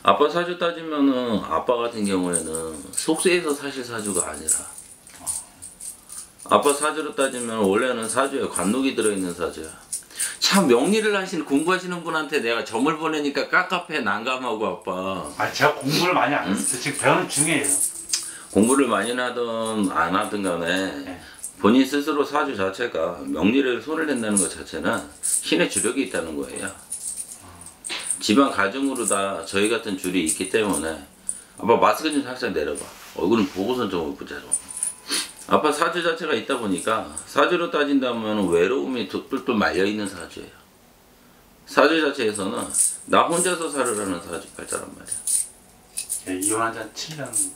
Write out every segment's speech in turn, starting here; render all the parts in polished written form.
아빠 사주 따지면은 아빠 같은 경우에는 속세에서 사실 사주가 아니라 아빠 사주로 따지면 원래는 사주에 관록이 들어있는 사주야. 참 명리를 하시는 공부하시는 분한테 내가 점을 보내니까 깝깝해 난감하고 아빠. 아 제가 공부를 많이 안 했어요. 지금 배우는 중이에요. 공부를 많이 하든 안 하든 간에 네. 본인 스스로 사주 자체가 명리를 손을 댄다는 것 자체는 신의 주력이 있다는 거예요. 집안 가정으로 다 저희 같은 줄이 있기 때문에 아빠 마스크 좀 살짝 내려봐. 얼굴은 보고선 좀 보자 좀. 아빠 사주 자체가 있다 보니까 사주로 따진다면 외로움이 뚫뚫 말려있는 사주예요. 사주 자체에서는 나 혼자서 살으라는 사주 팔자란 말이야. 네, 이혼한 지 한 7년.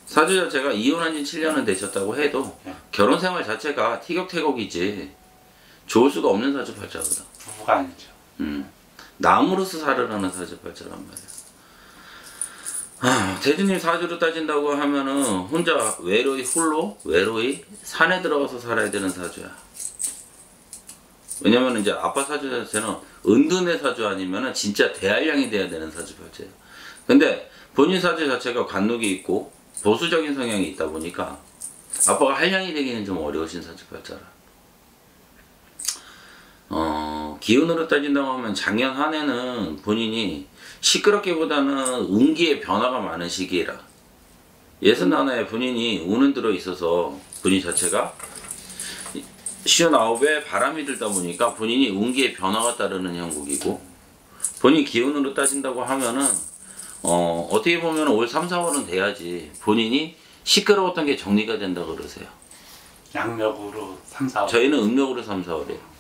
사주 자체가 이혼한 지 7년은 되셨다고 해도 네. 결혼 생활 자체가 티격태격이지 좋을 수가 없는 사주 팔자거든. 부부가 아니죠. 남으로서 살으라는 사주 팔자란 말이야. 대주님 사주로 따진다고 하면은 혼자 외로이 산에 들어가서 살아야 되는 사주야. 왜냐면 이제 아빠 사주 자체는 은둔의 사주 아니면은 진짜 대한량이 돼야 되는 사주 팔자야. 근데 본인 사주 자체가 관록이 있고 보수적인 성향이 있다 보니까 아빠가 한량이 되기는 좀 어려우신 사주 팔자라. 기운으로 따진다고 하면 작년 한 해는 본인이 시끄럽기보다는 운기의 변화가 많은 시기라. 61에 본인이 운은 들어 있어서 본인 자체가 59에 바람이 들다 보니까 본인이 운기의 변화가 따르는 형국이고, 본인 기운으로 따진다고 하면은 어떻게 보면 올 3, 4월은 돼야지 본인이 시끄러웠던 게 정리가 된다 그러세요. 양력으로 3, 4월. 저희는 음력으로 3, 4월이에요.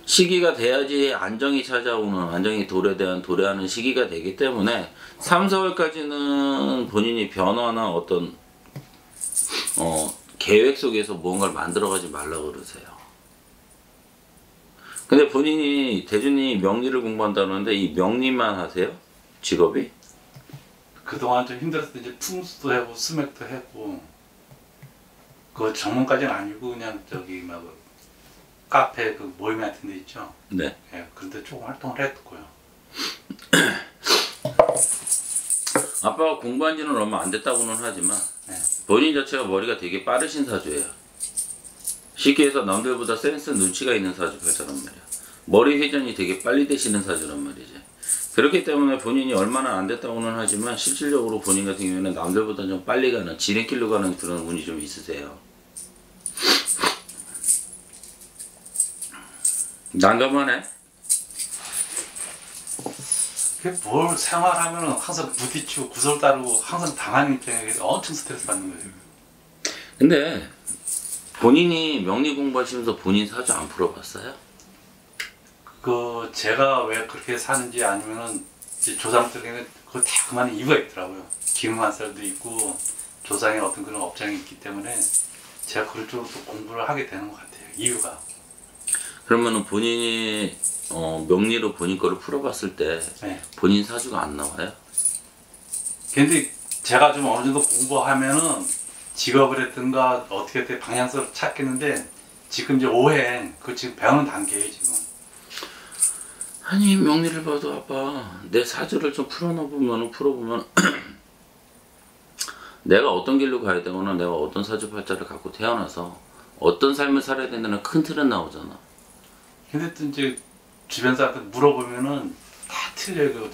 시기가 돼야지 안정이 찾아오는, 안정이 도래하는 시기가 되기 때문에 3, 4월까지는 본인이 변화나 어떤 계획 속에서 무언가를 만들어가지 말라고 그러세요. 근데 본인이 대준이 명리를 공부한다는데 이 명리만 하세요? 직업이? 그동안 좀 힘들었을 때 이제 풍수도 하고 수맥도 하고 그 전문까지는 아니고 그냥 저기 막 카페 그 모임 같은 데 있죠. 네. 예, 그런데 조금 활동을 했고요. 아빠가 공부한 지는 얼마 안 됐다고는 하지만 네. 본인 자체가 머리가 되게 빠르신 사주예요. 쉽게 해서 남들보다 센스 눈치가 있는 사주 팔자란 말이야. 머리 회전이 되게 빨리 되시는 사주란 말이지. 그렇기 때문에 본인이 얼마나 안 됐다고는 하지만 실질적으로 본인 같은 경우에는 남들보다 좀 빨리 가는, 지름길로 가는 그런 운이 좀 있으세요. 난감하네. 그게 뭘 생활하면은 항상 부딪히고 구설 따르고 항상 당하는 입장에 엄청 스트레스 받는 거예요. 근데 본인이 명리 공부하시면서 본인 사주 안 풀어봤어요? 그 제가 왜 그렇게 사는지 아니면은 이제 조상들에게는 그거 다 그만한 이유가 있더라고요. 기름한살도 있고 조상의 어떤 그런 업장이 있기 때문에 제가 그럴 쪽으로 또 공부를 하게 되는 것 같아요. 이유가. 그러면은 본인이 명리로 본인 거를 풀어봤을 때 네. 본인 사주가 안 나와요? 근데 제가 좀 어느 정도 공부하면은 직업을 했든가 어떻게 했든 방향성을 찾겠는데 지금 이제 5회 그 지금 배우는 단계예요 지금. 아니 명리를 봐도 아빠 내 사주를 좀 풀어보면 내가 어떤 길로 가야 되거나 내가 어떤 사주 팔자를 갖고 태어나서 어떤 삶을 살아야 된다는 큰 틀은 나오잖아. 근데 또 이제 주변 사람한테 물어보면은 다 틀려요.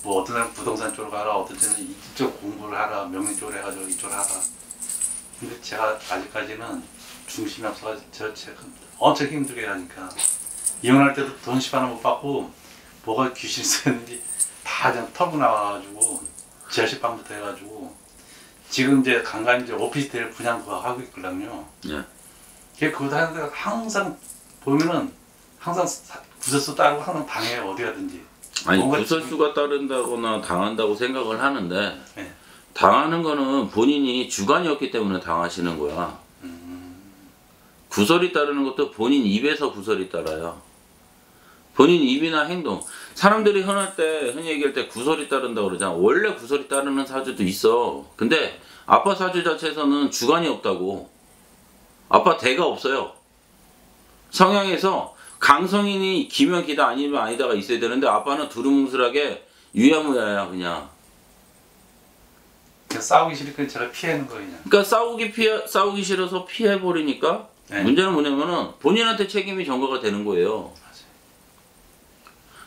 뭐 어떤 사람은 부동산 쪽으로 가라, 어떤 사람은 이쪽 공부를 하라, 명리 쪽으로 해가지고 이쪽으로 하라. 근데 제가 아직까지는 중심이 없어가지고 제가 엄청 힘들게 하니까 이혼할 때도 돈 10원 못 받고 뭐가 귀신이 쓰였는지 다 그냥 털고 나와가지고 지하실방부터 해가지고 지금 이제 간간히 이제 오피스텔 분양 그거 하고 있거든요. 네. 그거 하는데 항상 보면은 항상 구설수 따르고 항상 당해요 어디 가든지. 아니 구설수가 따른다거나 당한다고 생각을 하는데 네. 당하는 거는 본인이 주관이었기 때문에 당하시는 거야. 구설이 따르는 것도 본인 입에서 구설이 따라요. 본인 입이나 행동. 사람들이 흔히 얘기할 때 구설이 따른다고 그러잖아. 원래 구설이 따르는 사주도 있어. 근데 아빠 사주 자체에서는 주관이 없다고. 아빠 대가 없어요. 성향에서 강성인이 기면 기다 아니면 아니다가 있어야 되는데 아빠는 두루뭉술하게 유야무야야 그냥. 그냥 싸우기 싫으니까 제가 피하는 거예요 그냥. 그러니까 싸우기 싫어서 피해버리니까 네. 문제는 뭐냐면은 본인한테 책임이 전가가 되는 거예요.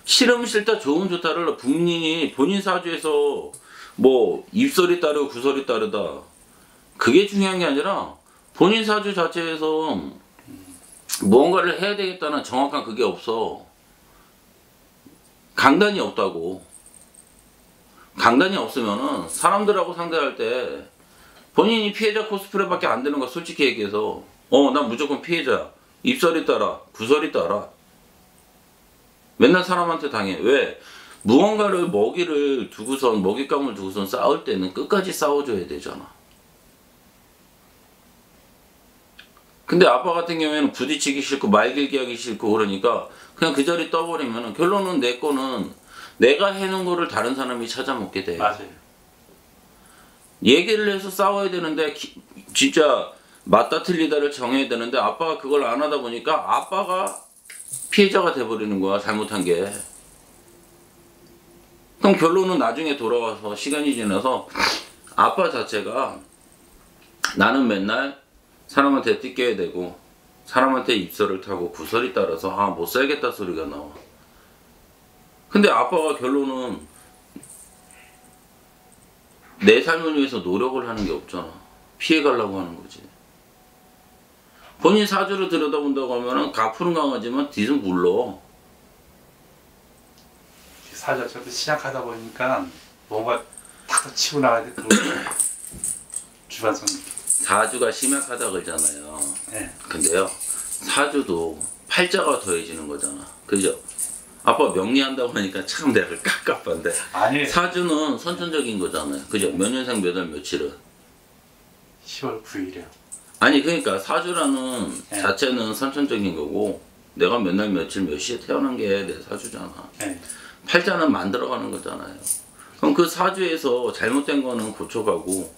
싫으면 싫다 좋으면 좋다를 본인이 본인 사주에서 뭐 입설이 따르고 구설이 따르다 그게 중요한 게 아니라 본인 사주 자체에서 무언가를 해야 되겠다는 정확한 그게 없어. 강단이 없다고. 강단이 없으면은 사람들하고 상대할 때 본인이 피해자 코스프레밖에 안 되는 거야. 솔직히 얘기해서 난 무조건 피해자야. 입설이 따라 구설이 따라 맨날 사람한테 당해. 왜? 무언가를 먹이를 두고선 먹잇감을 두고선 싸울 때는 끝까지 싸워줘야 되잖아. 근데 아빠 같은 경우에는 부딪히기 싫고 말 길게 하기 싫고 그러니까 그냥 그 자리 떠버리면 결론은 내 거는 내가 해놓은 거를 다른 사람이 찾아먹게 돼. 맞아요. 얘기를 해서 싸워야 되는데 진짜 맞다 틀리다를 정해야 되는데 아빠가 그걸 안 하다 보니까 아빠가 피해자가 돼버리는 거야. 잘못한 게. 그럼 결론은 나중에 돌아와서 시간이 지나서 아빠 자체가 나는 맨날 사람한테 뜯겨야 되고 사람한테 입설을 타고 구설이 따라서 못 살겠다 소리가 나와. 근데 아빠가 결론은 내 삶을 위해서 노력을 하는 게 없잖아. 피해가려고 하는 거지. 본인 사주를 들여다본다고 하면은 가푸른 강아지만 뒤는 물러. 사주 저도 시작하다 보니까 뭔가 탁탁 치고 나가야 돼. 주관성. 사주가 심약하다 그러잖아요. 네. 근데요 사주도 팔자가 더해지는 거잖아. 그죠? 아빠 명리한다고 하니까 참 내가 깝깝한데 아니 사주는 선천적인 거잖아요. 그죠? 몇 년생 몇 월 며칠은 10월 9일이요. 아니 그러니까 사주라는 네. 자체는 선천적인 거고 내가 몇 날 며칠 몇 시에 태어난 게 내 사주잖아. 네. 팔자는 만들어가는 거잖아요. 그럼 그 사주에서 잘못된 거는 고쳐가고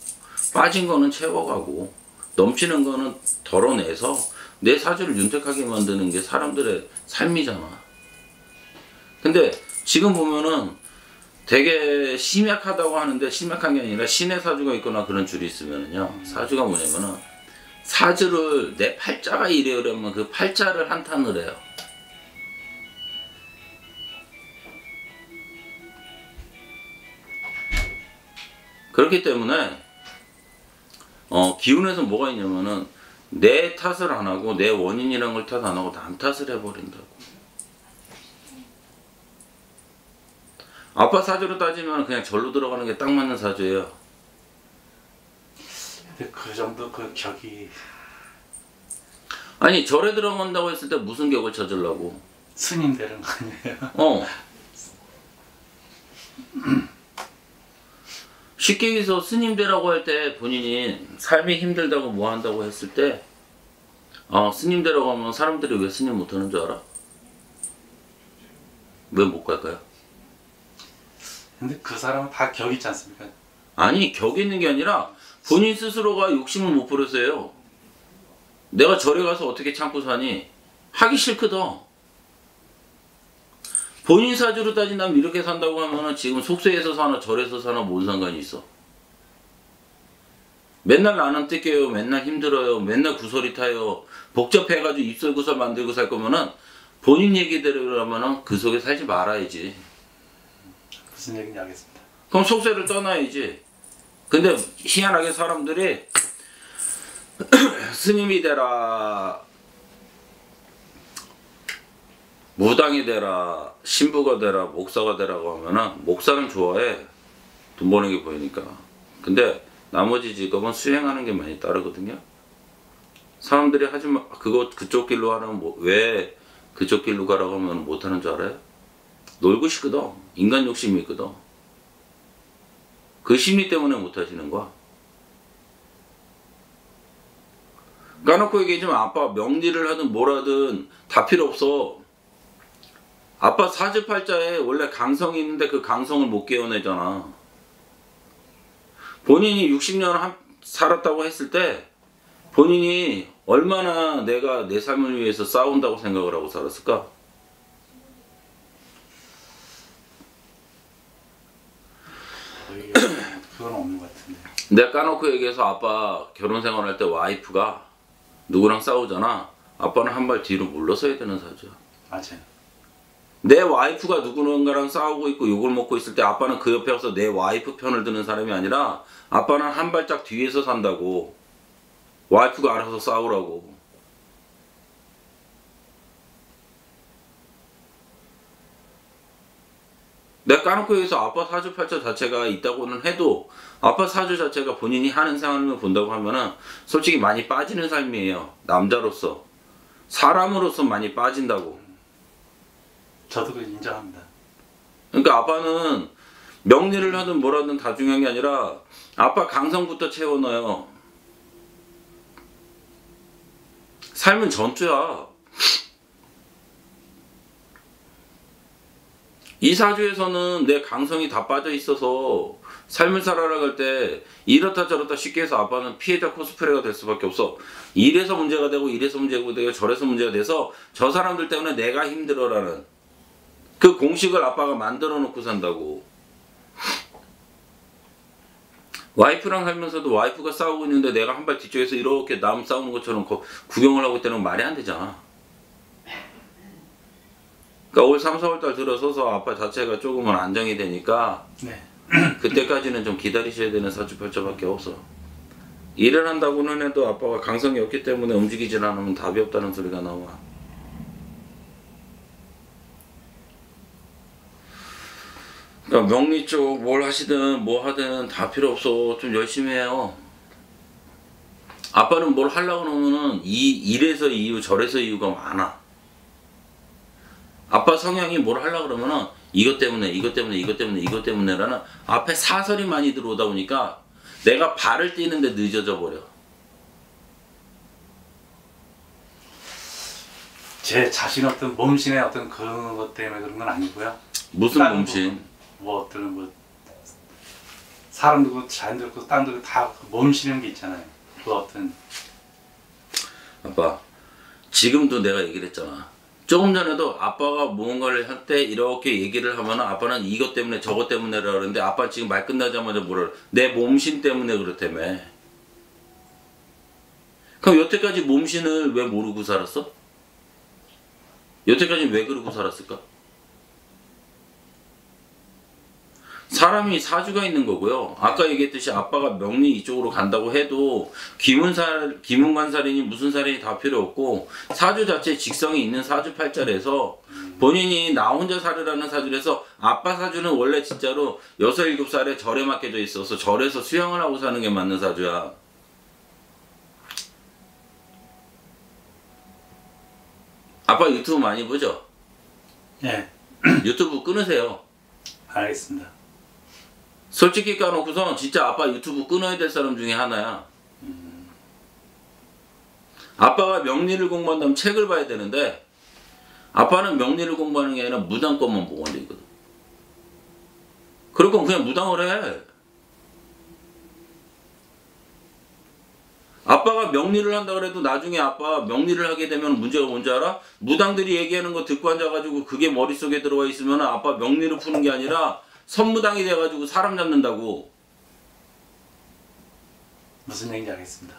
빠진 거는 채워가고 넘치는 거는 덜어내서 내 사주를 윤택하게 만드는 게 사람들의 삶이잖아. 근데 지금 보면은 되게 심약하다고 하는데 심약한 게 아니라 신의 사주가 있거나 그런 줄이 있으면은요 사주가 뭐냐면은 사주를 내 팔자가 이래오려면 그 팔자를 한탄을 해요. 그렇기 때문에 기운에서 뭐가 있냐면은 내 탓을 안 하고 내 원인이란 걸 탓 안 하고 남 탓을 해버린다고. 아빠 사주로 따지면 그냥 절로 들어가는 게 딱 맞는 사주예요. 근데 그 정도 그 격이 아니 절에 들어간다고 했을 때 무슨 격을 찾으려고? 스님 되는 거 아니에요? 쉽게 얘기해서 스님 되라고 할 때 본인이 삶이 힘들다고 뭐 한다고 했을 때 스님 되라고 하면 사람들이 왜 스님 못하는 줄 알아? 왜 못 갈까요? 근데 그 사람은 다 격 있지 않습니까? 아니 격이 있는 게 아니라 본인 스스로가 욕심을 못 부려서요. 내가 절에 가서 어떻게 참고 사니? 하기 싫거든. 본인 사주로 따진다면 이렇게 산다고 하면은 지금 속세에서 사나 절에서 사나 뭔 상관이 있어? 맨날 나는 뜯겨요, 맨날 힘들어요, 맨날 구설이 타요, 복잡해가지고 입설 구설 만들고 살 거면은 본인 얘기대로 하면은 그 속에 살지 말아야지. 무슨 얘기인지 알겠습니다. 그럼 속세를 떠나야지. 근데 희한하게 사람들이 스님이 되라, 무당이 되라, 신부가 되라, 목사가 되라고 하면은 목사는 좋아해. 돈 버는 게 보이니까. 근데 나머지 직업은 수행하는 게 많이 따르거든요. 사람들이 하지마 그거 그쪽 길로 하라면 왜 그쪽 길로 가라고 하면 못하는 줄 알아요? 놀고 싶거든. 인간 욕심이 있거든. 그 심리 때문에 못하시는 거야. 까놓고 얘기하지만 아빠 명리를 하든 뭘 하든 다 필요 없어. 아빠 사주팔자에 원래 강성이 있는데 그 강성을 못 깨어내잖아. 본인이 60년 살았다고 했을 때 본인이 얼마나 내가 내 삶을 위해서 싸운다고 생각을 하고 살았을까? 거의 그건 없는 것 같은데. 내가 까놓고 얘기해서 아빠 결혼 생활할 때 와이프가 누구랑 싸우잖아. 아빠는 한 발 뒤로 물러서야 되는 사주야. 맞아요. 내 와이프가 누구랑가랑 싸우고 있고 욕을 먹고 있을 때 아빠는 그 옆에 와서 내 와이프 편을 드는 사람이 아니라 아빠는 한 발짝 뒤에서 산다고. 와이프가 알아서 싸우라고. 내가 까놓고 여기서 아빠 사주 팔자 자체가 있다고는 해도 아빠 사주 자체가 본인이 하는 삶을 본다고 하면은 솔직히 많이 빠지는 삶이에요. 남자로서. 사람으로서 많이 빠진다고. 저도 그 인정합니다. 그러니까 아빠는 명리를 하든 뭘 하든 다 중요한 게 아니라 아빠 강성부터 채워넣어요. 삶은 전투야. 이 사주에서는 내 강성이 다 빠져 있어서 삶을 살아갈 때 이렇다 저렇다 쉽게 해서 아빠는 피해자 코스프레가 될 수밖에 없어. 이래서 문제가 되고 이래서 문제가 되고 저래서 문제가 돼서 저 사람들 때문에 내가 힘들어라는 그 공식을 아빠가 만들어 놓고 산다고. 와이프랑 살면서도 와이프가 싸우고 있는데 내가 한 발 뒤쪽에서 이렇게 남 싸우는 것처럼 구경을 하고 있다는 건 말이 안 되잖아. 그러니까 올 3, 4월 달 들어서서 아빠 자체가 조금은 안정이 되니까 네. 그때까지는 좀 기다리셔야 되는 사주팔자밖에 없어. 일을 한다고는 해도 아빠가 강성이 없기 때문에 움직이질 않으면 답이 없다는 소리가 나와. 그러니까 명리 쪽 뭘 하시든 뭐 하든 다 필요 없어. 좀 열심히 해요. 아빠는 뭘 하려고 그러면은 이래서 이유 저래서 이유가 많아. 아빠 성향이 뭘 하려고 그러면은 이것 때문에 이것 때문에 이것 때문에 이것 때문에라는 앞에 사설이 많이 들어오다 보니까 내가 발을 떼는데 늦어져 버려. 제 자신 어떤 몸신의 어떤 그런 것 때문에 그런 건 아니고요. 무슨 다른 몸신? 뭐 어떤 뭐 사람도 그렇고 자연도 그렇고 땅도 그렇고 다 몸신인 게 있잖아요. 그 어떤 아빠 지금도 내가 얘기를 했잖아. 조금 전에도 아빠가 무언가를 할 때 이렇게 얘기를 하면은 아빠는 이것 때문에 저것 때문에라 그러는데 아빠 지금 말 끝나자마자 뭐라 그래? 내 몸신 때문에 그렇다며. 그럼 여태까지 몸신을 왜 모르고 살았어? 여태까지 왜 그러고 살았을까? 사람이 사주가 있는 거고요. 아까 얘기했듯이 아빠가 명리 이쪽으로 간다고 해도 기문관살이니 무슨 살인이 다 필요 없고 사주 자체에 직성이 있는 사주 팔자라서 본인이 나 혼자 살으라는 사주라서 아빠 사주는 원래 진짜로 6, 7살에 절에 맡겨져 있어서 절에서 수양을 하고 사는 게 맞는 사주야. 아빠 유튜브 많이 보죠? 예. 유튜브 끊으세요. 알겠습니다. 솔직히 까놓고서 진짜 아빠 유튜브 끊어야 될 사람 중에 하나야. 아빠가 명리를 공부한다면 책을 봐야 되는데 아빠는 명리를 공부하는 게 아니라 무당 것만 보고 앉아있거든. 그럴 거면 그냥 무당을 해. 아빠가 명리를 한다 그래도 나중에 아빠 명리를 하게 되면 문제가 뭔지 알아? 무당들이 얘기하는 거 듣고 앉아가지고 그게 머릿속에 들어와 있으면 아빠 명리를 푸는 게 아니라 선무당이 돼가지고 사람 잡는다고. 무슨 얘기인지 알겠습니다.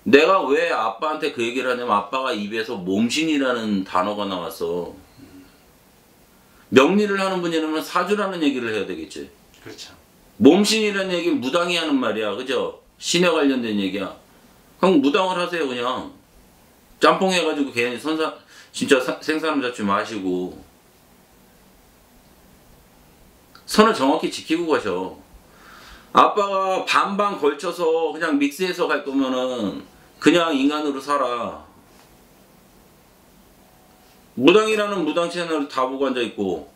내가 왜 아빠한테 그 얘기를 하냐면 아빠가 입에서 몸신이라는 단어가 나왔어. 명리를 하는 분이라면 사주라는 얘기를 해야 되겠지. 그렇죠. 몸신이라는 얘기는 무당이 하는 말이야. 그죠? 신에 관련된 얘기야. 그럼 무당을 하세요 그냥. 짬뽕 해가지고 괜히 진짜 생사람 잡지 마시고 선을 정확히 지키고 가셔. 아빠가 반반 걸쳐서 그냥 믹스해서 갈 거면은 그냥 인간으로 살아. 무당이라는 무당 채널 다 보고 앉아있고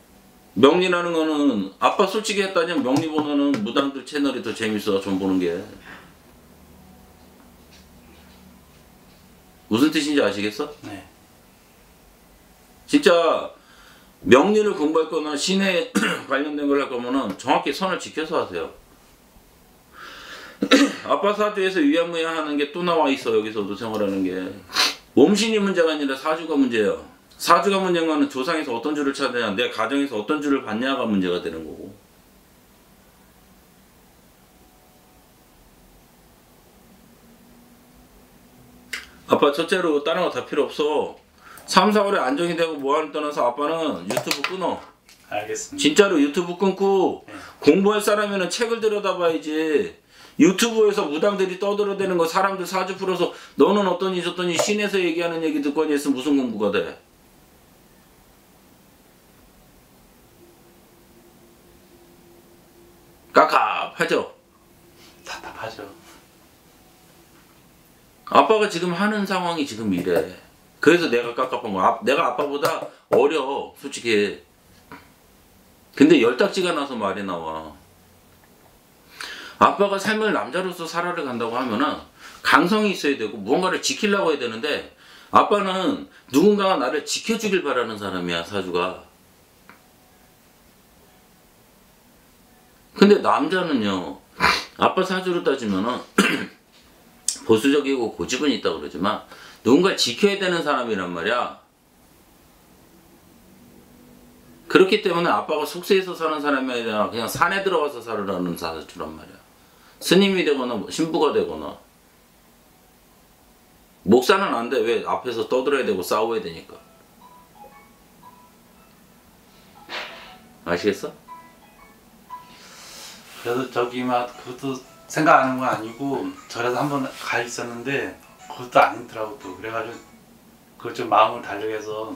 명리라는 거는 아빠 솔직히 했다면 명리보다는 무당들 채널이 더 재밌어. 좀 보는 게. 무슨 뜻인지 아시겠어? 네. 진짜 명리를 공부할 거나 신에 관련된 걸 할 거면은 정확히 선을 지켜서 하세요. 아빠 사주에서 위안무야 하는 게 또 나와 있어. 여기서도 생활하는 게 몸신이 문제가 아니라 사주가 문제예요. 사주가 문제인 거는 조상에서 어떤 줄을 찾느냐, 내 가정에서 어떤 줄을 받냐가 문제가 되는 거고. 아빠 첫째로 다른 거 다 필요 없어. 3, 4월에 안정이 되고 뭐하는 떠나서 아빠는 유튜브 끊어. 알겠습니다. 진짜로 유튜브 끊고 네. 공부할 사람이면 책을 들여다봐야지. 유튜브에서 무당들이 떠들어대는 거 사람들 사주 풀어서 너는 어떠니 저떠니 신에서 얘기하는 얘기 듣거니 했으면 무슨 공부가 돼? 깝깝하죠? 답답하죠. 아빠가 지금 하는 상황이 지금 이래. 그래서 내가 깝깝한 거야. 내가 아빠보다 어려 솔직히. 근데 열딱지가 나서 말이 나와. 아빠가 삶을 남자로서 살아를 간다고 하면은 강성이 있어야 되고 무언가를 지키려고 해야 되는데 아빠는 누군가가 나를 지켜주길 바라는 사람이야. 사주가. 근데 남자는요, 아빠 사주로 따지면은 보수적이고 고집은 있다고 그러지만 누군가를 지켜야 되는 사람이란 말이야. 그렇기 때문에 아빠가 속세에서 사는 사람이 아니라 그냥 산에 들어가서 살으라는 사주란 말이야. 스님이 되거나 신부가 되거나. 목사는 안 돼. 왜? 앞에서 떠들어야 되고 싸워야 되니까. 아시겠어? 그래서 저기 막 그것도 생각하는 건 아니고 절에서 한번 가 있었는데 그것도 아니더라고 또. 그래가지고 그걸 좀 마음을 달려해서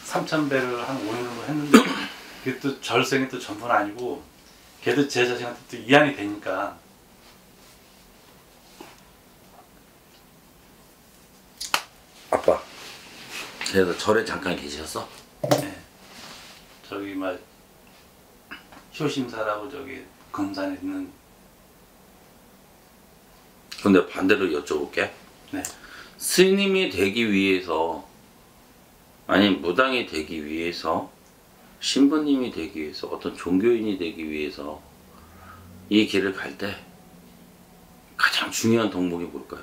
3,000배를 한 5년으로 했는데 그게 또 절생이 또 전부는 아니고 걔도 제 자신한테 또 이안이 되니까. 아빠, 그래서 절에 잠깐 계셨어? 네. 저기 막 효심사라고 저기 금산에 있는. 근데 반대로 여쭤볼게. 네. 스님이 되기 위해서, 아니 무당이 되기 위해서, 신부님이 되기 위해서, 어떤 종교인이 되기 위해서 이 길을 갈 때 가장 중요한 덕목이 뭘까요?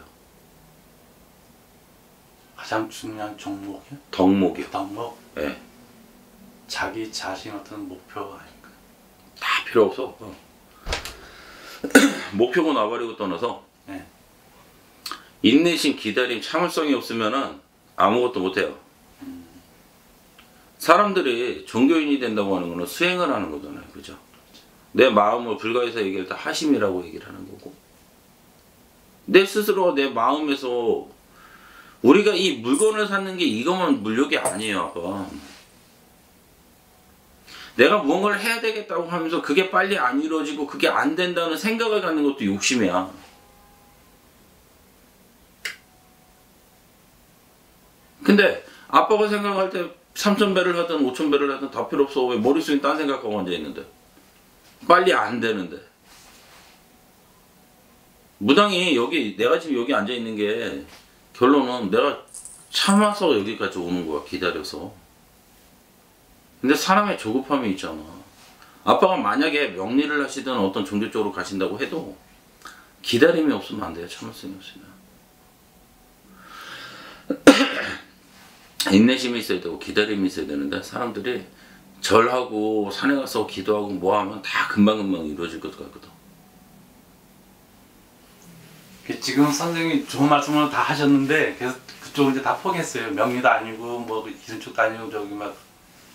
가장 중요한 종목이요? 덕목이요. 덕목? 예. 자기 자신 어떤 목표 아닐까? 다 필요 없어. 목표고 나발이고 떠나서 네. 인내심, 기다림, 참을성이 없으면은 아무것도 못해요. 사람들이 종교인이 된다고 하는 거는 수행을 하는 거잖아요. 그죠? 내 마음을 불가에서 얘기할 때 하심이라고 얘기를 하는 거고, 내 스스로 내 마음에서 우리가 이 물건을 사는 게 이것만 물욕이 아니에요. 아빠. 내가 무언가를 해야 되겠다고 하면서 그게 빨리 안 이루어지고 그게 안 된다는 생각을 갖는 것도 욕심이야. 근데 아빠가 생각할 때 3,000배를 하든 5,000배를 하든 다 필요 없어. 왜 머릿속에 딴 생각하고 앉아있는데, 빨리 안 되는데. 무당이 여기, 내가 지금 여기 앉아있는 게 결론은 내가 참아서 여기까지 오는 거야. 기다려서. 근데 사람의 조급함이 있잖아. 아빠가 만약에 명리를 하시든 어떤 종교 쪽으로 가신다고 해도 기다림이 없으면 안 돼요. 참을성이 없으면. 인내심이 있어야 되고 기다림이 있어야 되는데 사람들이 절하고 산에 가서 기도하고 뭐 하면 다 금방금방 이루어질 것 같거든. 지금 선생님이 좋은 말씀을 다 하셨는데 그래서 그쪽은 이제 다 포기했어요. 명리도 아니고 뭐 이런 쪽도 아니고 저기 막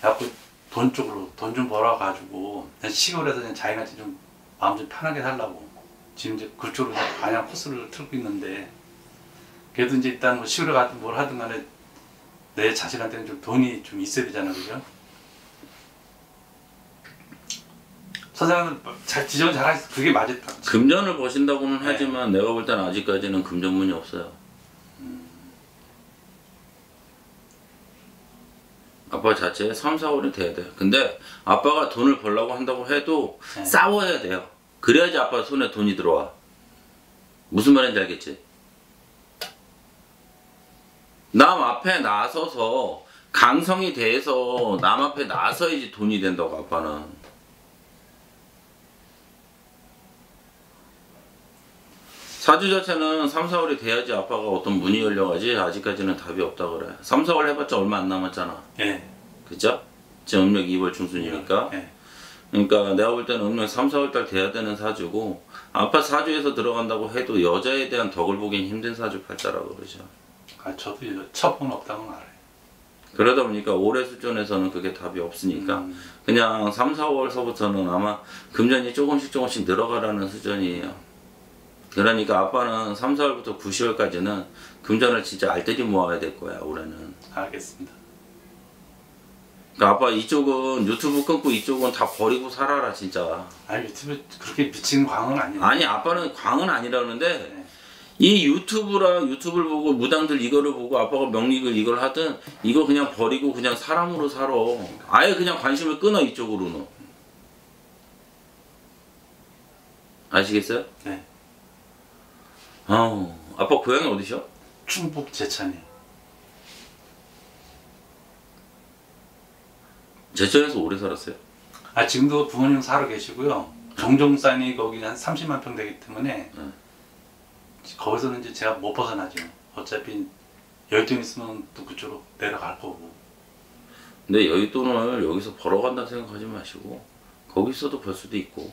자꾸 돈 쪽으로 돈 좀 벌어가지고 그냥 시골에서 그냥 자기한테 좀 마음 좀 편하게 살라고 지금 이제 그쪽으로 방향 코스를 틀고 있는데, 그래도 이제 일단 뭐 시골에 가든 뭘 하든 간에 내 자신한테는 좀 돈이 좀 있어야 되잖아요. 그죠? 선생님은 잘 지정 잘 하시, 그게 맞았다. 금전을 버신다고는 네. 하지만 내가 볼 때는 아직까지는 금전문이 없어요. 아빠 자체에 3, 4월이 돼야 돼. 근데 아빠가 돈을 벌려고 한다고 해도 네. 싸워야 돼요. 그래야지 아빠 손에 돈이 들어와. 무슨 말인지 알겠지? 남 앞에 나서서 강성이 돼서 남 앞에 나서야지 돈이 된다고. 아빠는 사주 자체는 3, 4월이 돼야지 아빠가 어떤 문이 열려가지 아직까지는 답이 없다 그래. 3, 4월 해봤자 얼마 안 남았잖아. 예. 그죠? 지금 음력 2월 중순이니까. 예. 그러니까 내가 볼 때는 음력 3, 4월 달 돼야 되는 사주고 아빠 사주에서 들어간다고 해도 여자에 대한 덕을 보긴 힘든 사주 팔자라고 그러죠. 아, 저도 처분 없다고는 알아요. 그러다 보니까 올해 수준에서는 그게 답이 없으니까 그냥 3, 4월서부터는 아마 금전이 조금씩 늘어가라는 수준이에요. 그러니까 아빠는 3, 4월부터 9, 10월까지는 금전을 진짜 알뜰히 모아야 될 거야 올해는. 알겠습니다. 그러니까 아빠 이쪽은 유튜브 끊고 이쪽은 다 버리고 살아라 진짜. 아, 유튜브 그렇게 미친 광은 아니에요. 아니 아빠는 광은 아니라는데 네. 이 유튜브랑 유튜브를 보고 무당들 이거를 보고 아빠가 명리를 이걸 하든 이거 그냥 버리고 그냥 사람으로 살아. 아예 그냥 관심을 끊어 이쪽으로는. 아시겠어요? 네. 아우 아빠 고향이 어디셔? 충북 제천이요. 제천에서 오래 살았어요? 아, 지금도 부모님 살아 계시고요. 정종산이 거기 한 30만 평 되기 때문에 거기서는 이제 제가 못 벗어나죠. 어차피 여의도 있으면 또 그쪽으로 내려갈 거고. 근데 여윳돈을 여기서 벌어간다 생각하지 마시고 거기 있어도 벌 수도 있고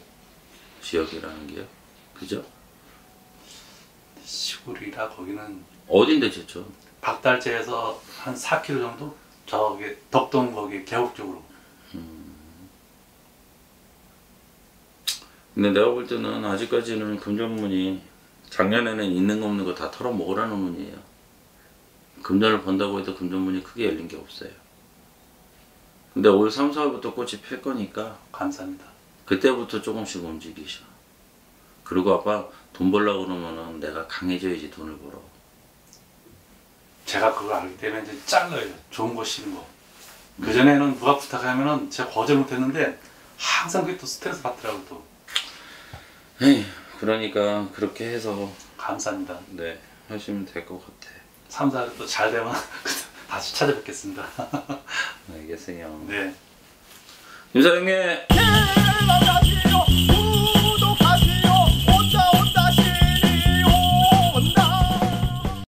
지역이라는 게요. 그죠? 시골이라 거기는 어딘데 제천? 박달재에서 한 4km 정도? 저기 덕동 거기 계곡 쪽으로. 근데 내가 볼 때는 아직까지는 금전문이 작년에는 있는 거 없는 거 다 털어먹으라는 문이에요. 금전을 번다고 해도 금전문이 크게 열린 게 없어요. 근데 올 3, 4월부터 꽃이 필 거니까 감사합니다. 그때부터 조금씩 움직이셔. 그리고 아빠 돈 벌려고 그러면은 내가 강해져야지 돈을 벌어. 제가 그걸 알기 때문에 이제 잘라요. 좋은 거 싫은 거. 그전에는 누가 부탁하면은 제가 거절 못했는데 항상 그게 또 스트레스 받더라고요. 또. 에이, 그러니까 그렇게 해서 감사합니다. 네 하시면 될 것 같아. 3, 4일 또 잘 되면 다시 찾아뵙겠습니다. 알겠어요. 네. 임 사장님